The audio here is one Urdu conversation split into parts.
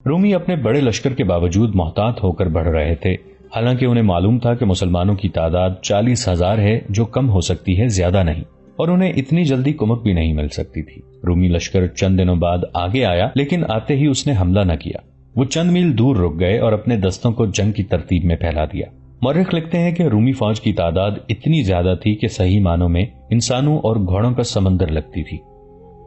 رومی اپنے بڑے لشکر کے باوجود محتاط ہو کر بڑھ رہے تھے، حالانکہ انہیں معلوم تھا کہ مسلمانوں کی تعداد 40,000 ہے، جو کم ہو سکتی ہے، زیادہ نہیں، اور انہیں اتنی جلدی کمک بھی نہیں مل سکتی تھی۔ رومی لشکر چند دنوں بعد آگے آیا، لیکن آتے ہی اس نے حملہ نہ کیا۔ وہ چند میل دور رک گئے اور اپنے دستوں کو جنگ کی ترتیب میں پھیلا دیا۔ مورخ لکھتے ہیں کہ رومی فوج کی تعداد اتنی زیادہ تھی کہ صحیح معنوں میں انسانوں اور گھوڑوں کا سمندر لگتی تھی۔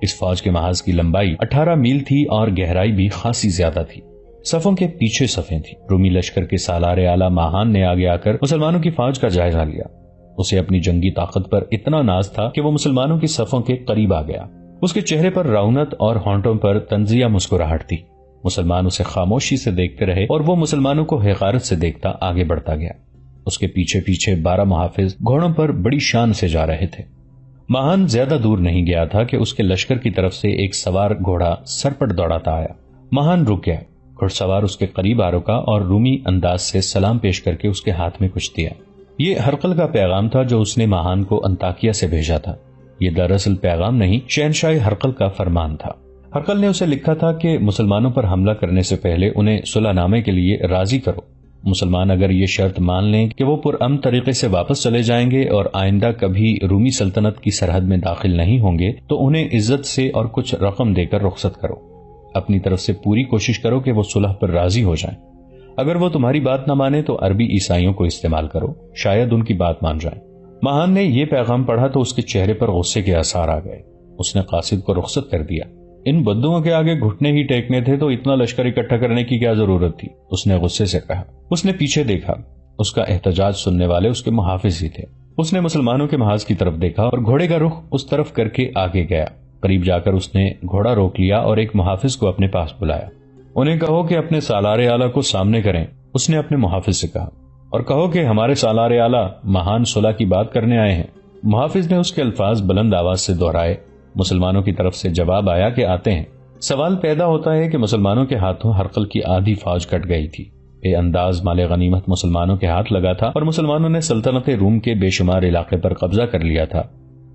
اس فوج کے محاذ کی لمبائی 18 میل تھی اور گہرائی بھی خاصی زیادہ تھی۔ صفوں کے پیچھے صفیں تھیں۔ رومی لشکر کے سالار اعلیٰ ماہان نے آگے آ کر مسلمانوں کی فوج کا جائزہ لیا۔ اسے اپنی جنگی طاقت پر اتنا ناز تھا کہ وہ مسلمانوں کی صفوں کے قریب آ گیا۔ اس کے چہرے پر رونت اور ہونٹوں پر طنزیہ مسکراہٹ تھی۔ مسلمان اسے خاموشی سے دیکھتے رہے اور وہ مسلمانوں کو حقارت سے دیکھتا آگے بڑھتا گیا۔ اس کے پیچھے پیچھے 12 محافظ گھوڑوں پر بڑی شان سے جا رہے تھے۔ ماہان زیادہ دور نہیں گیا تھا کہ اس کے لشکر کی طرف سے ایک سوار گھوڑا سرپٹ دوڑاتا آیا۔ ماہان رک گیا، گھڑ سوار اس کے قریب آ رکا اور رومی انداز سے سلام پیش کر کے اس کے ہاتھ میں کچھ دیا۔ یہ ہرقل کا پیغام تھا جو اس نے ماہان کو انطاکیہ سے بھیجا تھا۔ یہ دراصل پیغام نہیں، شہنشاہ ہرقل کا فرمان تھا۔ ہرقل نے اسے لکھا تھا کہ مسلمانوں پر حملہ کرنے سے پہلے انہیں صلح نامے کے لیے راضی کرو۔ مسلمان اگر یہ شرط مان لیں کہ وہ پرامن طریقے سے واپس چلے جائیں گے اور آئندہ کبھی رومی سلطنت کی سرحد میں داخل نہیں ہوں گے تو انہیں عزت سے اور کچھ رقم دے کر رخصت کرو۔ اپنی طرف سے پوری کوشش کرو کہ وہ صلح پر راضی ہو جائیں۔ اگر وہ تمہاری بات نہ مانے تو عربی عیسائیوں کو استعمال کرو، شاید ان کی بات مان جائیں۔ ماہان نے یہ پیغام پڑھا تو اس کے چہرے پر غصے کے آثار آ گئے۔ اس نے قاصد کو رخصت کر دیا۔ ان بدوؤں کے آگے گھٹنے ہی ٹیکنے تھے تو اتنا لشکر اکٹھا کرنے کی کیا ضرورت تھی، اس نے غصے سے کہا۔ اس نے پیچھے دیکھا، اس کا احتجاج سننے والے اس کے محافظ ہی تھے۔ اس نے مسلمانوں کے محاذ کی طرف دیکھا اور گھوڑے کا رخ اس طرف کر کے آگے گیا۔ قریب جا کر اس نے گھوڑا روک لیا اور ایک محافظ کو اپنے پاس بلایا۔ انہیں کہو کہ اپنے سالار اعلیٰ کو سامنے کریں، اس نے اپنے محافظ سے کہا، اور کہو کہ ہمارے سالار اعلیٰ مہان صلح کی بات کرنے آئے ہیں۔ محافظ نے اس کے الفاظ بلند آواز سے دہرائے۔ مسلمانوں کی طرف سے جواب آیا کہ آتے ہیں۔ سوال پیدا ہوتا ہے کہ مسلمانوں کے ہاتھوں ہرقل کی آدھی فوج کٹ گئی تھی۔ بے انداز مال غنیمت مسلمانوں کے ہاتھ لگا تھا اور مسلمانوں نے سلطنت روم کے بے شمار علاقے پر قبضہ کر لیا تھا۔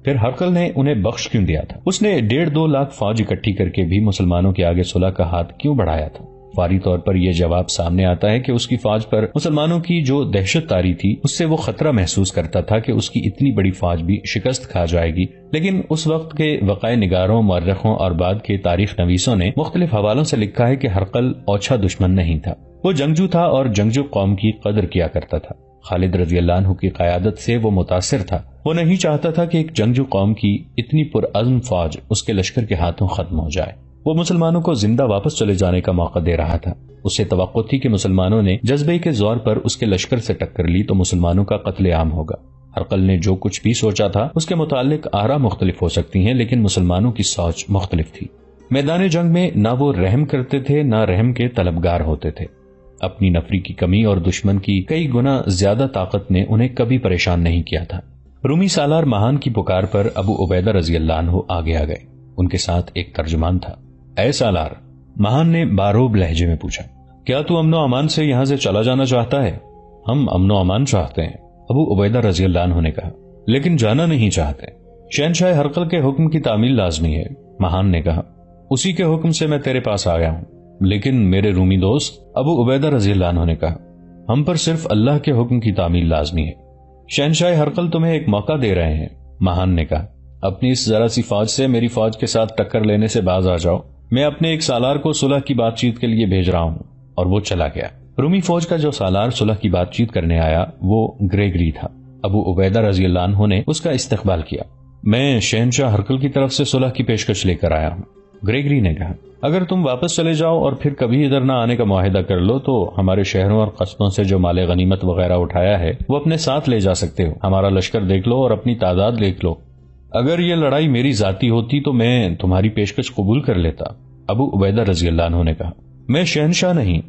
پھر ہرقل نے انہیں بخش کیوں دیا تھا؟ اس نے 1.5-2 لاکھ فوج اکٹھی کر کے بھی مسلمانوں کے آگے صلح کا ہاتھ کیوں بڑھایا تھا؟ فوری طور پر یہ جواب سامنے آتا ہے کہ اس کی فوج پر مسلمانوں کی جو دہشت طاری تھی، اس سے وہ خطرہ محسوس کرتا تھا کہ اس کی اتنی بڑی فوج بھی شکست کھا جائے گی۔ لیکن اس وقت کے وقائع نگاروں، مورخوں اور بعد کے تاریخ نویسوں نے مختلف حوالوں سے لکھا ہے کہ ہرقل اوچھا دشمن نہیں تھا، وہ جنگجو تھا اور جنگجو قوم کی قدر کیا کرتا تھا۔ خالد رضی اللہ عنہ کی قیادت سے وہ متاثر تھا۔ وہ نہیں چاہتا تھا کہ ایک جنگجو قوم کی اتنی پرعزم فوج اس کے لشکر کے ہاتھوں ختم ہو جائے۔ وہ مسلمانوں کو زندہ واپس چلے جانے کا موقع دے رہا تھا۔ اسے توقع تھی کہ مسلمانوں نے جذبے کے زور پر اس کے لشکر سے ٹکر لی تو مسلمانوں کا قتل عام ہوگا۔ ہرقل نے جو کچھ بھی سوچا تھا اس کے متعلق آراء مختلف ہو سکتی ہیں، لیکن مسلمانوں کی سوچ مختلف تھی۔ میدان جنگ میں نہ وہ رحم کرتے تھے نہ رحم کے طلبگار ہوتے تھے۔ اپنی نفری کی کمی اور دشمن کی کئی گنا زیادہ طاقت نے انہیں کبھی پریشان نہیں کیا تھا۔ رومی سالار مہان کی پکار پر ابو عبیدہ رضی اللہ عنہ آگے آ گئے۔ ان کے ساتھ ایک ترجمان تھا۔ اے سالار، مہان نے باروب لہجے میں پوچھا، کیا تو امن و امان سے یہاں سے چلا جانا چاہتا ہے؟ ہم امن و امان چاہتے ہیں، ابو عبیدہ رضی اللہ عنہ نے کہا، لیکن جانا نہیں چاہتے۔ شہنشاہ ہرقل کے حکم کی تعمیل لازمی ہے، مہان نے کہا۔ اسی کے حکم سے میں تیرے پاس آیا ہوں۔ لیکن میرے رومی دوست، ابو عبیدہ رضی اللہ عنہ نے کہا، ہم پر صرف اللہ کے حکم کی تعمیل لازمی ہے۔ شہنشاہ ہرقل تمہیں ایک موقع دے رہے ہیں، مہان نے کہا۔ اپنی اس ذرا سی فوج سے میری فوج کے ساتھ ٹکر لینے سے باز آ جاؤ۔ میں اپنے ایک سالار کو صلح کی بات چیت کے لیے بھیج رہا ہوں۔ اور وہ چلا گیا۔ رومی فوج کا جو سالار صلح کی بات چیت کرنے آیا وہ گریگری تھا۔ ابو عبیدہ رضی اللہ عنہ نے اس کا استقبال کیا۔ میں شہنشاہ ہرقل کی طرف سے صلح کی پیشکش لے کر آیا ہوں، گریگری نے کہا۔ اگر تم واپس چلے جاؤ اور پھر کبھی ادھر نہ آنے کا معاہدہ کر لو تو ہمارے شہروں اور قصبوں سے جو مال غنیمت وغیرہ اٹھایا ہے وہ اپنے ساتھ لے جا سکتے ہو۔ ہمارا لشکر دیکھ لو اور اپنی تعداد دیکھ لو۔ اگر یہ لڑائی میری ذاتی ہوتی تو میں تمہاری پیشکش قبول کر لیتا، ابو عبیدہ رضی اللہ عنہ نے کہا۔ میں شہنشاہ نہیں،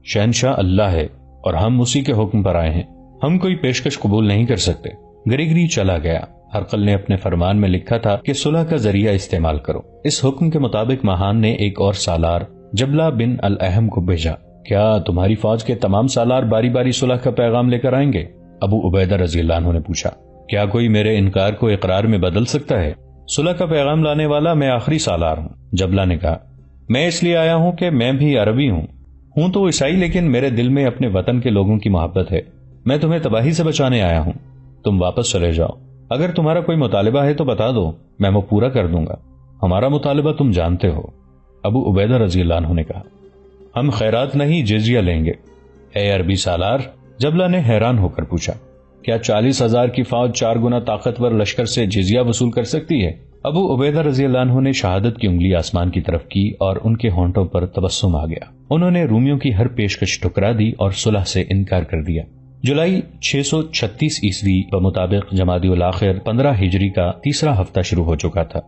شہنشاہ اللہ ہے اور ہم اسی کے حکم پر آئے ہیں، ہم کوئی پیشکش قبول نہیں کر سکتے۔ گریگری چلا گیا۔ ہرقل نے اپنے فرمان میں لکھا تھا کہ صلح کا ذریعہ استعمال کرو۔ اس حکم کے مطابق مہان نے ایک اور سالار جبلہ بن الاحم کو بھیجا۔ کیا تمہاری فوج کے تمام سالار باری باری صلح کا پیغام لے کر آئیں گے؟ ابو عبیدہ رضی اللہ عنہ نے پوچھا۔ کیا کوئی میرے انکار کو اقرار میں بدل سکتا ہے؟ صلح کا پیغام لانے والا میں آخری سالار ہوں، جبلہ نے کہا۔ میں اس لیے آیا ہوں کہ میں بھی عربی ہوں، ہوں تو عیسائی، لیکن میرے دل میں اپنے وطن کے لوگوں کی محبت ہے. میں تمہیں تباہی سے بچانے آیا ہوں. تم واپس چلے جاؤ. اگر تمہارا کوئی مطالبہ ہے تو بتا دو، میں وہ پورا کر دوں گا. ہمارا مطالبہ تم جانتے ہو. ابو عبیدہ رضی اللہ عنہ نے کہا، ہم خیرات نہیں جزیہ لیں گے. اے عربی سالار، جبلہ نے حیران ہو کر پوچھا، کیا 40,000 کی فوج 4 گنا طاقتور لشکر سے جزیہ وصول کر سکتی ہے؟ ابو عبیدہ رضی اللہ عنہ نے شہادت کی انگلی آسمان کی طرف کی اور ان کے ہونٹوں پر تبسم آ گیا. انہوں نے رومیوں کی ہر پیشکش ٹھکرا دی اور صلح سے انکار کر دیا. جولائی 636 عیسوی بمطابق جمادی الاخر 15 ہجری کا تیسرا ہفتہ شروع ہو چکا تھا.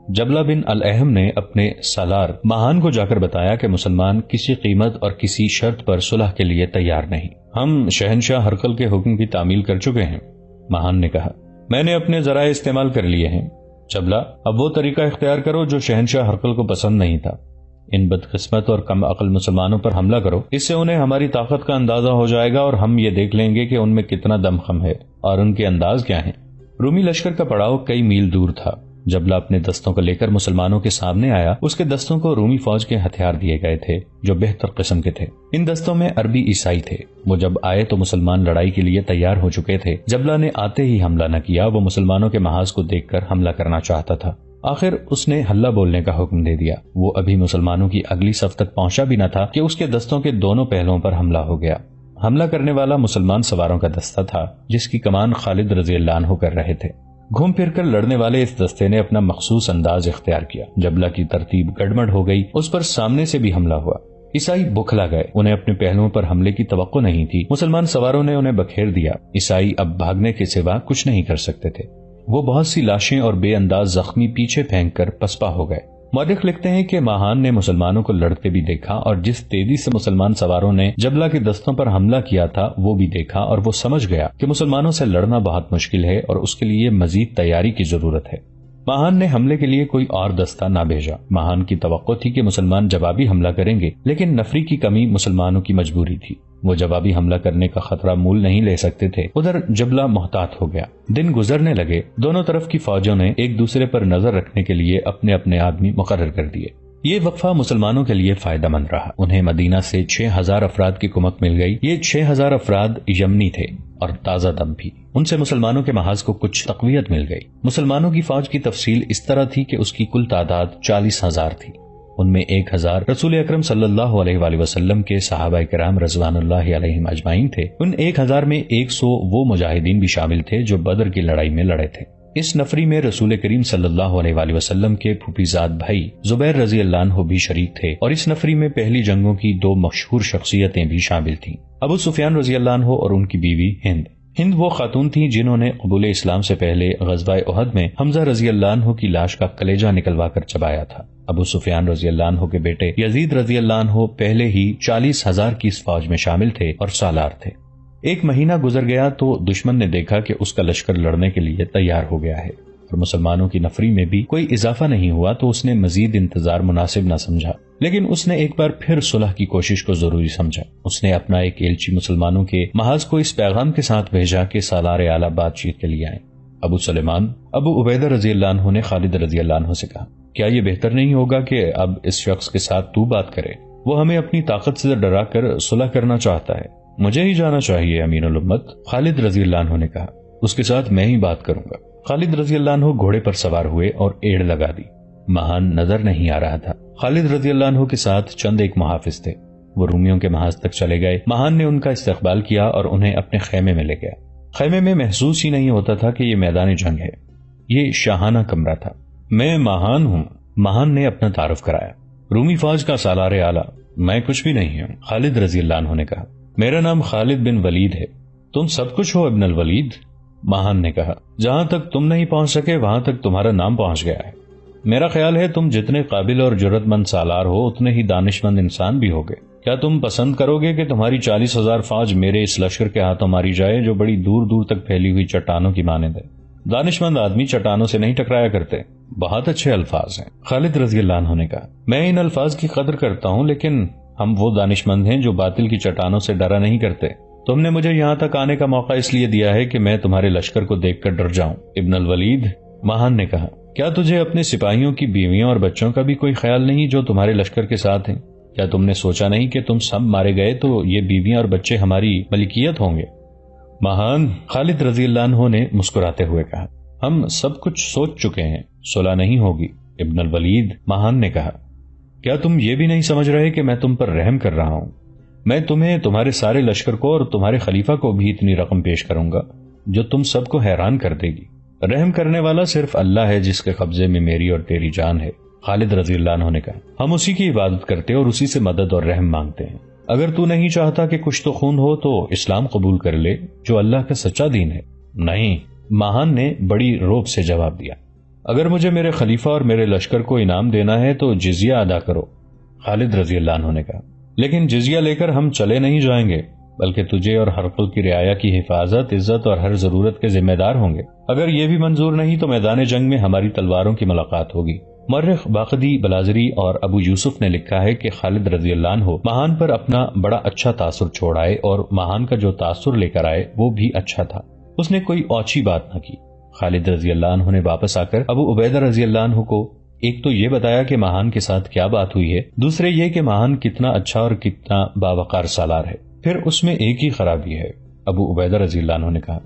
جبلہ بن الاحم نے اپنے سالار ماہان کو جا کر بتایا کہ مسلمان کسی قیمت اور کسی شرط پر صلح کے لیے تیار نہیں. ہم شہنشاہ ہرقل کے حکم کی تعمیل کر چکے ہیں. ماہان نے کہا، میں نے اپنے ذرائع استعمال کر لیے ہیں. جبلہ، اب وہ طریقہ اختیار کرو جو شہنشاہ ہرقل کو پسند نہیں تھا. ان بدقسمت اور کم عقل مسلمانوں پر حملہ کرو. اس سے انہیں ہماری طاقت کا اندازہ ہو جائے گا اور ہم یہ دیکھ لیں گے کہ ان میں کتنا دم خم ہے اور ان کے انداز کیا ہیں. رومی لشکر کا پڑاؤ کئی میل دور تھا. جبلہ اپنے دستوں کو لے کر مسلمانوں کے سامنے آیا. اس کے دستوں کو رومی فوج کے ہتھیار دیے گئے تھے جو بہتر قسم کے تھے. ان دستوں میں عربی عیسائی تھے. وہ جب آئے تو مسلمان لڑائی کے لیے تیار ہو چکے تھے. جبلہ نے آتے ہی حملہ نہ کیا. وہ مسلمانوں کے محاذ کو دیکھ کر حملہ کرنا چاہتا تھا. آخر اس نے ہلہ بولنے کا حکم دے دیا. وہ ابھی مسلمانوں کی اگلی صف تک پہنچا بھی نہ تھا کہ اس کے دستوں کے دونوں پہلوؤں پر حملہ ہو گیا. حملہ کرنے والا مسلمان سواروں کا دستہ تھا جس کی کمان خالد رضی اللہ عنہ کر رہے تھے. گھوم پھر کر لڑنے والے اس دستے نے اپنا مخصوص انداز اختیار کیا. جبلہ کی ترتیب گڑبڑ ہو گئی. اس پر سامنے سے بھی حملہ ہوا. عیسائی بکھلا گئے. انہیں اپنے پہلوؤں پر حملے کی توقع نہیں تھی. مسلمان سواروں نے انہیں بکھیر دیا. عیسائی اب بھاگنے کے سوا کچھ نہیں کر سکتے تھے. وہ بہت سی لاشیں اور بے انداز زخمی پیچھے پھینک کر پسپا ہو گئے. مورخ لکھتے ہیں کہ ماہان نے مسلمانوں کو لڑتے بھی دیکھا اور جس تیزی سے مسلمان سواروں نے جبلہ کے دستوں پر حملہ کیا تھا وہ بھی دیکھا، اور وہ سمجھ گیا کہ مسلمانوں سے لڑنا بہت مشکل ہے اور اس کے لیے مزید تیاری کی ضرورت ہے. ماہان نے حملے کے لیے کوئی اور دستہ نہ بھیجا. ماہان کی توقع تھی کہ مسلمان جوابی حملہ کریں گے، لیکن نفری کی کمی مسلمانوں کی مجبوری تھی. وہ جوابی حملہ کرنے کا خطرہ مول نہیں لے سکتے تھے. ادھر جبلہ محتاط ہو گیا. دن گزرنے لگے. دونوں طرف کی فوجوں نے ایک دوسرے پر نظر رکھنے کے لیے اپنے اپنے آدمی مقرر کر دیے. یہ وقفہ مسلمانوں کے لیے فائدہ مند رہا. انہیں مدینہ سے 6,000 افراد کی کمک مل گئی. یہ 6,000 افراد یمنی تھے اور تازہ دم بھی. ان سے مسلمانوں کے محاذ کو کچھ تقویت مل گئی. مسلمانوں کی فوج کی تفصیل اس طرح تھی کہ اس کی کل تعداد 40,000 تھی. ان میں 1,000 رسول اکرم صلی اللہ علیہ وآلہ وسلم کے صحابہ کرام رضوان اللہ علیہم اجمعین تھے. ان 1,000 میں 100 وہ مجاہدین بھی شامل تھے جو بدر کی لڑائی میں لڑے تھے. اس نفری میں رسول کریم صلی اللہ علیہ وآلہ وسلم کے پھوپھی زاد بھائی زبیر رضی اللہ عنہ بھی شریک تھے، اور اس نفری میں پہلی جنگوں کی 2 مشہور شخصیتیں بھی شامل تھیں، ابو سفیان رضی اللہ عنہ اور ان کی بیوی ہند. ہند وہ خاتون تھیں جنہوں نے قبول اسلام سے پہلے غزوہ احد میں حمزہ رضی اللہ عنہ کی لاش کا کلیجہ نکلوا کر چبایا تھا. ابو سفیان رضی اللہ عنہ کے بیٹے یزید رضی اللہ عنہ پہلے ہی 40,000 کی اس فوج میں شامل تھے اور سالار تھے. ایک مہینہ گزر گیا تو دشمن نے دیکھا کہ اس کا لشکر لڑنے کے لیے تیار ہو گیا ہے اور مسلمانوں کی نفری میں بھی کوئی اضافہ نہیں ہوا، تو اس نے مزید انتظار مناسب نہ سمجھا. لیکن اس نے ایک بار پھر صلح کی کوشش کو ضروری سمجھا. اس نے اپنا ایک ایلچی مسلمانوں کے محاذ کو اس پیغام کے ساتھ بھیجا کہ سالار اعلیٰ بات چیت کے لیے آئیں. ابو سلیمان ابو عبیدہ رضی اللہ عنہ نے خالد رضی اللہ عنہ سے کہا، کیا یہ بہتر نہیں ہوگا کہ اب اس شخص کے ساتھ تو بات کرے؟ وہ ہمیں اپنی طاقت سے ڈرا کر صلح کرنا چاہتا ہے. مجھے ہی جانا چاہیے امین الامت، خالد رضی اللہ عنہ نے کہا. اس کے ساتھ میں ہی بات کروں گا. خالد رضی اللہ عنہ گھوڑے پر سوار ہوئے اور ایڑ لگا دی. ماہان نظر نہیں آ رہا تھا. خالد رضی اللہ عنہ کے ساتھ چند ایک محافظ تھے. وہ رومیوں کے محاذ تک چلے گئے. ماہان نے ان کا استقبال کیا اور انہیں اپنے خیمے میں لے گیا. خیمے میں محسوس ہی نہیں ہوتا تھا کہ یہ میدان جنگ ہے. یہ شاہانہ کمرہ تھا. میں ماہان ہوں. ماہان نے اپنا تعارف کرایا. رومی فوج کا سالار اعلیٰ. میں کچھ بھی نہیں ہوں، خالد رضی اللہ عنہ نے کہا. میرا نام خالد بن ولید ہے. تم سب کچھ ہو ابن الولید؟ ماہان نے کہا. جہاں تک تم نہیں پہنچ سکے وہاں تک تمہارا نام پہنچ گیا ہے. میرا خیال ہے تم جتنے قابل اور جرت مند سالار ہو اتنے ہی دانش مند انسان بھی ہوگے. کیا تم پسند کرو گے کہ تمہاری 40,000 فوج میرے اس لشکر کے ہاتھوں ماری جائے جو بڑی دور دور تک پھیلی ہوئی چٹانوں کی مانند ہے؟ دانش مند آدمی چٹانوں سے نہیں ٹکرایا کرتے. بہت اچھے الفاظ ہیں، خالد رضی اللہ عنہ نے کہا. میں ان الفاظ کی قدر کرتا ہوں، لیکن ہم وہ دانش مند ہیں جو باطل کی چٹانوں سے ڈرا نہیں کرتے. تم نے مجھے یہاں تک آنے کا موقع اس لیے دیا ہے کہ میں تمہارے لشکر کو دیکھ کر ڈر جاؤں. ابن الولید، ماہان نے کہا، کیا تجھے اپنے سپاہیوں کی بیویوں اور بچوں کا بھی کوئی خیال نہیں جو تمہارے لشکر کے ساتھ ہیں؟ کیا تم نے سوچا نہیں کہ تم سب مارے گئے تو یہ بیویاں اور بچے ہماری ملکیت ہوں گے؟ مہان، خالد رضی اللہ عنہ نے مسکراتے ہوئے کہا، ہم سب کچھ سوچ چکے ہیں، صلح نہیں ہوگی۔ ابن الولید، مہان نے کہا، کیا تم یہ بھی نہیں سمجھ رہے کہ میں تم پر رحم کر رہا ہوں؟ میں تمہیں، تمہارے سارے لشکر کو اور تمہارے خلیفہ کو بھی اتنی رقم پیش کروں گا جو تم سب کو حیران کر دے گی۔ رحم کرنے والا صرف اللہ ہے جس کے قبضے میں میری اور تیری جان ہے، خالد رضی اللہ عنہ نے کہا۔ ہم اسی کی عبادت کرتے اور اسی سے مدد اور رحم مانگتے ہیں۔ اگر تو نہیں چاہتا کہ کچھ تو خون ہو تو اسلام قبول کر لے جو اللہ کا سچا دین ہے۔ نہیں، مہان نے بڑی روب سے جواب دیا، اگر مجھے میرے خلیفہ اور میرے لشکر کو انعام دینا ہے تو جزیہ ادا کرو۔ خالد رضی اللہ عنہ نے کہا، لیکن جزیہ لے کر ہم چلے نہیں جائیں گے، بلکہ تجھے اور حرقل کی رعایا کی حفاظت، عزت اور ہر ضرورت کے ذمہ دار ہوں گے۔ اگر یہ بھی منظور نہیں تو میدان جنگ میں ہماری تلواروں کی ملاقات ہوگی۔ مورخ باقدی بلازری اور ابو یوسف نے لکھا ہے کہ خالد رضی اللہ عنہ مہان پر اپنا بڑا اچھا تاثر چھوڑ آئے اور مہان کا جو تاثر لے کر آئے وہ بھی اچھا تھا۔ اس نے کوئی اوچھی بات نہ کی۔ خالد رضی اللہ عنہ نے واپس آ کر ابو عبیدہ رضی اللہ عنہ کو ایک تو یہ بتایا کہ مہان کے ساتھ کیا بات ہوئی ہے، دوسرے یہ کہ مہان کتنا اچھا اور کتنا باوقار سالار ہے۔ پھر اس میں ایک ہی خرابی ہے، ابو عبیدہ رضی اللہ عنہ نے کہا،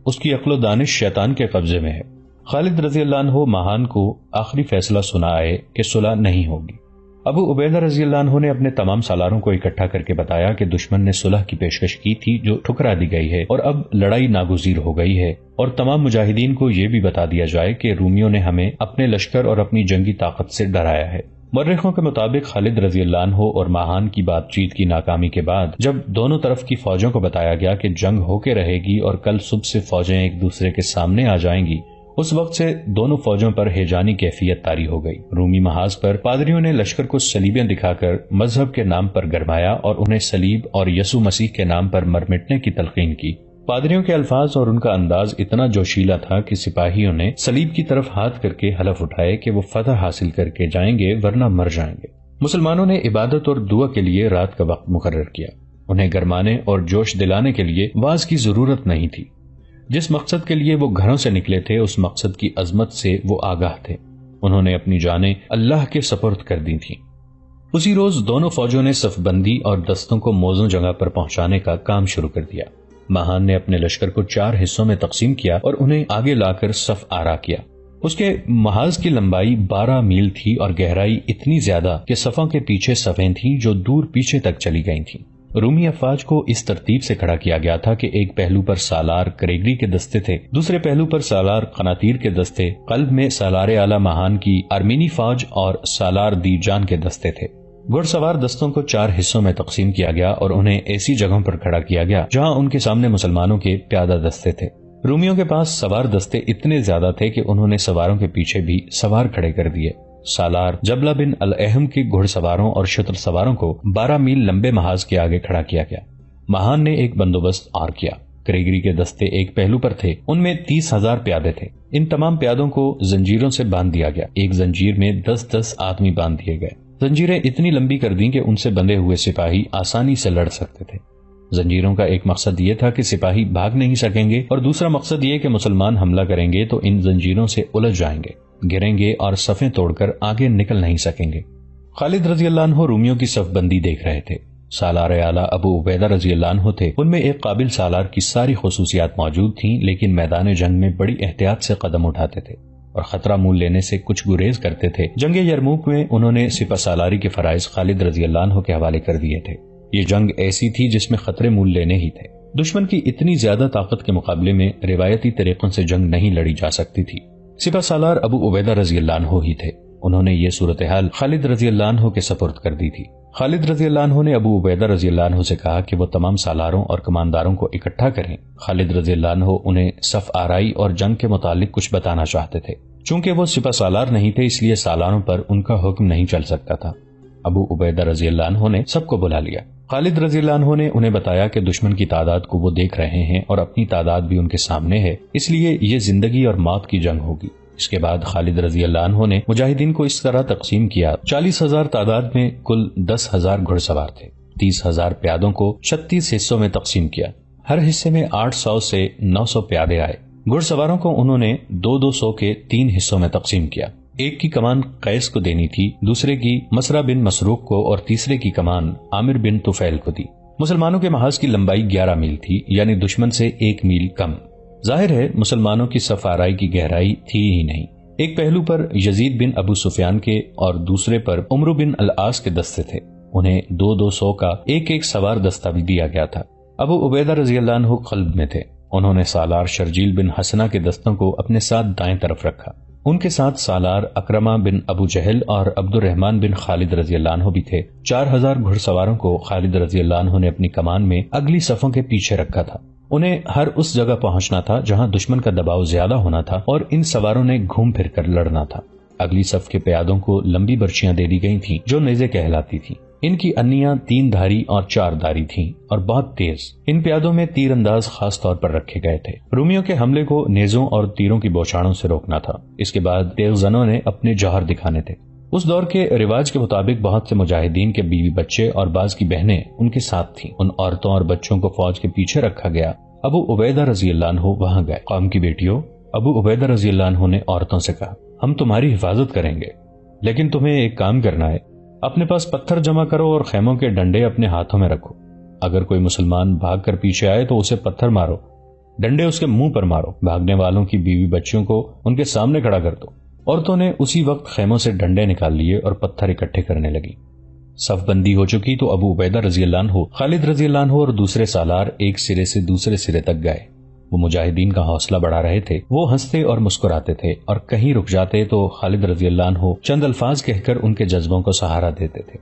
اس کی عقل و دانش شیطان کے قبضے میں ہے۔ خالد رضی اللہ عنہ مہان کو آخری فیصلہ سنائے کہ صلح نہیں ہوگی۔ ابو عبیدہ رضی اللہ عنہ نے اپنے تمام سالاروں کو اکٹھا کر کے بتایا کہ دشمن نے صلح کی پیشکش کی تھی جو ٹھکرا دی گئی ہے اور اب لڑائی ناگزیر ہو گئی ہے، اور تمام مجاہدین کو یہ بھی بتا دیا جائے کہ رومیوں نے ہمیں اپنے لشکر اور اپنی جنگی طاقت سے ڈرایا ہے۔ مورخوں کے مطابق خالد رضی اللہ عنہ اور مہان کی بات چیت کی ناکامی کے بعد جب دونوں طرف کی فوجوں کو بتایا گیا کہ جنگ ہو کے رہے گی اور کل صبح سے فوجیں ایک دوسرے کے سامنے آ جائیں گی، اس وقت سے دونوں فوجوں پر ہیجانی کیفیت طاری ہو گئی۔ رومی محاذ پر پادریوں نے لشکر کو صلیبیں دکھا کر مذہب کے نام پر گرمایا اور انہیں صلیب اور یسوع مسیح کے نام پر مرمٹنے کی تلقین کی۔ پادریوں کے الفاظ اور ان کا انداز اتنا جوشیلا تھا کہ سپاہیوں نے صلیب کی طرف ہاتھ کر کے حلف اٹھائے کہ وہ فتح حاصل کر کے جائیں گے ورنہ مر جائیں گے۔ مسلمانوں نے عبادت اور دعا کے لیے رات کا وقت مقرر کیا۔ انہیں گرمانے اور جوش دلانے کے لیے واعظ کی ضرورت نہیں تھی۔ جس مقصد کے لیے وہ گھروں سے نکلے تھے اس مقصد کی عظمت سے وہ آگاہ تھے۔ انہوں نے اپنی جانیں اللہ کے سپرد کر دی تھیں۔ اسی روز دونوں فوجوں نے صف بندی اور دستوں کو موزوں جگہ پر پہنچانے کا کام شروع کر دیا۔ مہان نے اپنے لشکر کو 4 حصوں میں تقسیم کیا اور انہیں آگے لا کر صف آرا کیا۔ اس کے محاذ کی لمبائی 12 میل تھی اور گہرائی اتنی زیادہ کہ صفوں کے پیچھے صفیں تھیں جو دور پیچھے تک چلی گئی تھیں۔ رومی افواج کو اس ترتیب سے کھڑا کیا گیا تھا کہ ایک پہلو پر سالار کریگری کے دستے تھے، دوسرے پہلو پر سالار قناطیر کے دستے، قلب میں سالار اعلی مہان کی آرمینی فوج اور سالار دی جان کے دستے تھے۔ گھڑ سوار دستوں کو 4 حصوں میں تقسیم کیا گیا اور انہیں ایسی جگہوں پر کھڑا کیا گیا جہاں ان کے سامنے مسلمانوں کے پیادہ دستے تھے۔ رومیوں کے پاس سوار دستے اتنے زیادہ تھے کہ انہوں نے سواروں کے پیچھے بھی سوار کھڑے کر دیے۔ سالار جبلہ بن الاہم کے گھڑ سواروں اور شتر سواروں کو 12 میل لمبے محاذ کے آگے کھڑا کیا گیا۔ مہان نے ایک بندوبست اور کیا۔ کریگری کے دستے ایک پہلو پر تھے، ان میں 30,000 پیادے تھے۔ ان تمام پیادوں کو زنجیروں سے باندھ دیا گیا۔ ایک زنجیر میں 10-10 آدمی باندھ دیے گئے۔ زنجیریں اتنی لمبی کر دیں کہ ان سے بندھے ہوئے سپاہی آسانی سے لڑ سکتے تھے۔ زنجیروں کا ایک مقصد یہ تھا کہ سپاہی بھاگ نہیں سکیں گے اور دوسرا مقصد یہ کہ مسلمان حملہ کریں گے تو ان زنجیروں سے الجھ جائیں گے، گریں گے اور صفیں توڑ کر آگے نکل نہیں سکیں گے۔ خالد رضی اللہ عنہ رومیوں کی صف بندی دیکھ رہے تھے۔ سالار اعلیٰ ابو عبیدہ رضی اللہ عنہ تھے۔ ان میں ایک قابل سالار کی ساری خصوصیات موجود تھیں، لیکن میدان جنگ میں بڑی احتیاط سے قدم اٹھاتے تھے اور خطرہ مول لینے سے کچھ گریز کرتے تھے۔ جنگ یرموک میں انہوں نے سپہ سالاری کے فرائض خالد رضی اللہ عنہ کے حوالے کر دیے تھے۔ یہ جنگ ایسی تھی جس میں خطرے مول لینے ہی تھے۔ دشمن کی اتنی زیادہ طاقت کے مقابلے میں روایتی طریقوں سے جنگ نہیں لڑی جا سکتی تھی۔ سپہ سالار ابو عبیدہ رضی اللہ عنہ ہی تھے۔ انہوں نے یہ صورتحال خالد رضی اللہ عنہ کے سپرد کر دی تھی۔ خالد رضی اللہ عنہ نے ابو عبیدہ رضی اللہ عنہ سے کہا کہ وہ تمام سالاروں اور کمانداروں کو اکٹھا کریں۔ خالد رضی اللہ عنہ انہیں صف آرائی اور جنگ کے متعلق کچھ بتانا چاہتے تھے۔ چونکہ وہ سپہ سالار نہیں تھے اس لیے سالاروں پر ان کا حکم نہیں چل سکتا تھا۔ ابو عبیدہ رضی اللہ عنہ نے سب کو بلا لیا۔ خالد رضی اللہ عنہ نے انہیں بتایا کہ دشمن کی تعداد کو وہ دیکھ رہے ہیں اور اپنی تعداد بھی ان کے سامنے ہے، اس لیے یہ زندگی اور موت کی جنگ ہوگی۔ اس کے بعد خالد رضی اللہ عنہ نے مجاہدین کو اس طرح تقسیم کیا: 40,000 تعداد میں کل 10,000 گھڑ سوار تھے۔ 30,000 پیادوں کو 36 حصوں میں تقسیم کیا۔ ہر حصے میں 800 سے 900 پیادے آئے۔ گھڑ سواروں کو انہوں نے 200 کے 3 حصوں میں تقسیم کیا۔ ایک کی کمان قیس کو دینی تھی، دوسرے کی مسرا بن مسروق کو اور تیسرے کی کمان عامر بن طفیل کو دی۔ مسلمانوں کے محاذ کی لمبائی 11 میل تھی، یعنی دشمن سے 1 میل کم۔ ظاہر ہے مسلمانوں کی صف آرائی کی گہرائی تھی ہی نہیں۔ ایک پہلو پر یزید بن ابو سفیان کے اور دوسرے پر عمرو بن العاص کے دستے تھے، انہیں 200 کا ایک ایک سوار دستہ بھی دیا گیا تھا۔ ابو عبیدہ رضی اللہ عنہ قلب میں تھے، انہوں نے سالار شرجیل بن حسنہ کے دستوں کو اپنے ساتھ دائیں طرف رکھا۔ ان کے ساتھ سالار اکرمہ بن ابو جہل اور عبد الرحمن بن خالد رضی اللہ عنہ بھی تھے۔ 4000 گھڑ سواروں کو خالد رضی اللہ عنہ نے اپنی کمان میں اگلی صفوں کے پیچھے رکھا تھا۔ انہیں ہر اس جگہ پہنچنا تھا جہاں دشمن کا دباؤ زیادہ ہونا تھا اور ان سواروں نے گھوم پھر کر لڑنا تھا۔ اگلی صف کے پیادوں کو لمبی برچیاں دے دی گئی تھیں جو نیزے کہلاتی تھیں۔ ان کی انیاں 3 دھاری اور 4 دھاری تھیں اور بہت تیز۔ ان پیادوں میں تیر انداز خاص طور پر رکھے گئے تھے۔ رومیوں کے حملے کو نیزوں اور تیروں کی بوچھاڑوں سے روکنا تھا۔ اس کے بعد تیغ زنوں نے اپنے جوہر دکھانے تھے۔ اس دور کے رواج کے مطابق بہت سے مجاہدین کے بیوی بچے اور بعض کی بہنیں ان کے ساتھ تھیں۔ ان عورتوں اور بچوں کو فوج کے پیچھے رکھا گیا۔ ابو عبیدہ رضی اللہ عنہ وہاں گئے۔ قوم کی بیٹیوں، ابو عبیدہ رضی اللہ عنہ نے عورتوں سے کہا، ہم تمہاری حفاظت کریں گے، لیکن تمہیں ایک کام کرنا ہے، اپنے پاس پتھر جمع کرو اور خیموں کے ڈنڈے اپنے ہاتھوں میں رکھو۔ اگر کوئی مسلمان بھاگ کر پیچھے آئے تو اسے پتھر مارو، ڈنڈے اس کے منہ پر مارو۔ بھاگنے والوں کی بیوی بچوں کو ان کے سامنے کھڑا کر دو۔ عورتوں نے اسی وقت خیموں سے ڈنڈے نکال لیے اور پتھر اکٹھے کرنے لگی۔ صف بندی ہو چکی تو ابو عبیدہ رضی اللہ عنہ، خالد رضی اللہ عنہ اور دوسرے سالار ایک سرے سے دوسرے سرے تک گئے۔ وہ مجاہدین کا حوصلہ بڑھا رہے تھے۔ وہ ہنستے اور مسکراتے تھے اور کہیں رک جاتے تو خالد رضی اللہ عنہ چند الفاظ کہہ کر ان کے جذبوں کو سہارا دیتے تھے۔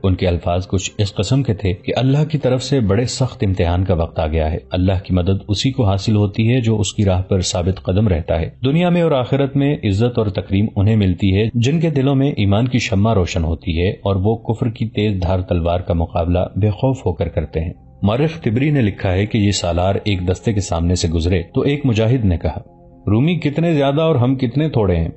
ان کے الفاظ کچھ اس قسم کے تھے کہ اللہ کی طرف سے بڑے سخت امتحان کا وقت آ گیا ہے۔ اللہ کی مدد اسی کو حاصل ہوتی ہے جو اس کی راہ پر ثابت قدم رہتا ہے۔ دنیا میں اور آخرت میں عزت اور تکریم انہیں ملتی ہے جن کے دلوں میں ایمان کی شمع روشن ہوتی ہے اور وہ کفر کی تیز دھار تلوار کا مقابلہ بے خوف ہو کر کرتے ہیں۔ مورخ طبری نے لکھا ہے کہ یہ سالار ایک دستے کے سامنے سے گزرے تو ایک مجاہد نے کہا، رومی کتنے زیادہ اور ہم کتنے تھوڑے ہیں؟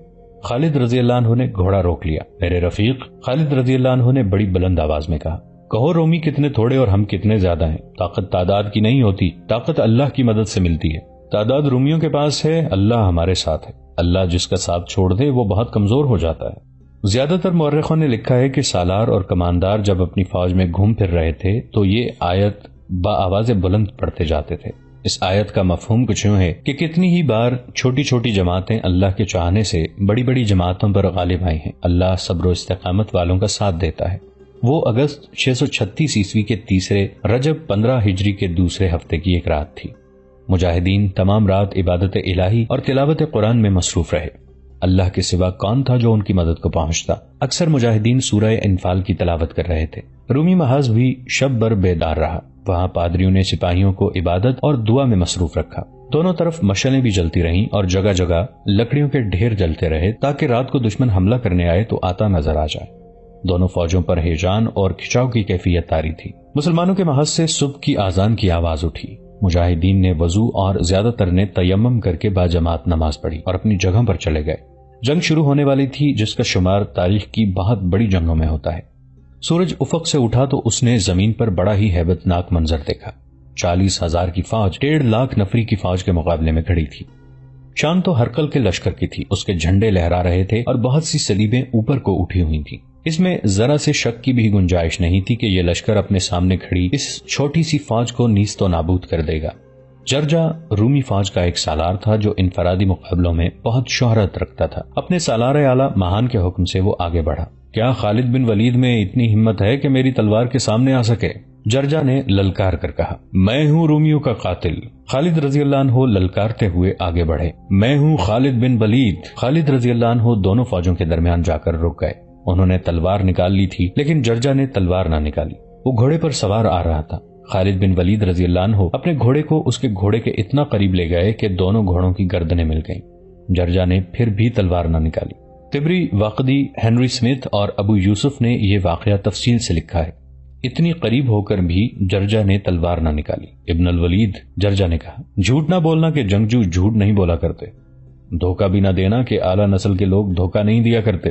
خالد رضی اللہ عنہ نے گھوڑا روک لیا۔ میرے رفیق، خالد رضی اللہ عنہ نے بڑی بلند آواز میں کہا، کہو رومی کتنے تھوڑے اور ہم کتنے زیادہ ہیں۔ طاقت تعداد کی نہیں ہوتی، طاقت اللہ کی مدد سے ملتی ہے۔ تعداد رومیوں کے پاس ہے، اللہ ہمارے ساتھ ہے۔ اللہ جس کا ساتھ چھوڑ دے وہ بہت کمزور ہو جاتا ہے۔ زیادہ تر مورخوں نے لکھا ہے کہ سالار اور کماندار جب اپنی فوج میں گھوم پھر رہے تھے تو یہ آیت بآواز بلند پڑھتے جاتے تھے۔ اس آیت کا مفہوم کچھ یوں ہے کہ کتنی ہی بار چھوٹی چھوٹی جماعتیں اللہ کے چاہنے سے بڑی بڑی جماعتوں پر غالب آئی ہیں۔ اللہ صبر و استقامت والوں کا ساتھ دیتا ہے۔ وہ اگست 636 عیسوی کے تیسرے، رجب 15 ہجری کے دوسرے ہفتے کی ایک رات تھی۔ مجاہدین تمام رات عبادت الہی اور تلاوت قرآن میں مصروف رہے۔ اللہ کے سوا کون تھا جو ان کی مدد کو پہنچتا؟ اکثر مجاہدین سورہ انفال کی تلاوت کر رہے تھے۔ رومی محاذ بھی شب بھر بیدار رہا۔ وہاں پادریوں نے سپاہیوں کو عبادت اور دعا میں مصروف رکھا۔ دونوں طرف مشعلیں بھی جلتی رہیں اور جگہ جگہ لکڑیوں کے ڈھیر جلتے رہے تاکہ رات کو دشمن حملہ کرنے آئے تو آتا نظر آ جائے۔ دونوں فوجوں پر ہیجان اور کھچاؤ کی کیفیت طاری تھی۔ مسلمانوں کے محاذ سے صبح کی اذان کی آواز اٹھی۔ مجاہدین نے وضو اور زیادہ تر نے تیمم کر کے باجماعت نماز پڑھی اور اپنی جگہ پر چلے گئے۔ جنگ شروع ہونے والی تھی جس کا شمار تاریخ کی بہت بڑی جنگوں میں ہوتا ہے۔ سورج افق سے اٹھا تو اس نے زمین پر بڑا ہی ہیبت ناک منظر دیکھا۔ 40,000 کی فوج 1.5 لاکھ نفری کی فوج کے مقابلے میں کھڑی تھی۔ شان تو ہرقل کے لشکر کی تھی، اس کے جھنڈے لہرا رہے تھے اور بہت سی صلیبیں اوپر کو اٹھی ہوئی تھیں۔ اس میں ذرا سے شک کی بھی گنجائش نہیں تھی کہ یہ لشکر اپنے سامنے کھڑی اس چھوٹی سی فوج کو نیست و نابود کر دے گا۔ جرجا رومی فوج کا ایک سالار تھا جو انفرادی مقابلوں میں بہت شہرت رکھتا تھا۔ اپنے سالار اعلیٰ مہان کے حکم سے وہ آگے بڑھا۔ کیا خالد بن ولید میں اتنی ہمت ہے کہ میری تلوار کے سامنے آ سکے؟ جرجا نے للکار کر کہا، میں ہوں رومیوں کا قاتل۔ خالد رضی اللہ عنہ للکارتے ہوئے آگے بڑھے، میں ہوں خالد بن ولید۔ خالد رضی اللہ عنہ دونوں فوجوں کے درمیان جا کر رک گئے۔ انہوں نے تلوار نکال لی تھی لیکن جرجا نے تلوار نہ نکالی۔ وہ گھوڑے پر سوار آ رہا تھا۔ خالد بن ولید رضی اللہ عنہ اپنے گھوڑے کو اس کے گھوڑے کے اتنا قریب لے گئے کہ دونوں گھوڑوں کی گردنیں مل گئیں۔ جرجا نے پھر بھی تلوار نہ نکالی۔ طبری، واقدی، ہنری سمتھ اور ابو یوسف نے یہ واقعہ تفصیل سے لکھا ہے۔ اتنی قریب ہو کر بھی جرجا نے تلوار نہ نکالی۔ ابن الولید، جرجا نے کہا، جھوٹ نہ بولنا کہ جنگجو جھوٹ نہیں بولا کرتے، دھوکہ بھی نہ دینا کہ اعلیٰ نسل کے لوگ دھوکہ نہیں دیا کرتے۔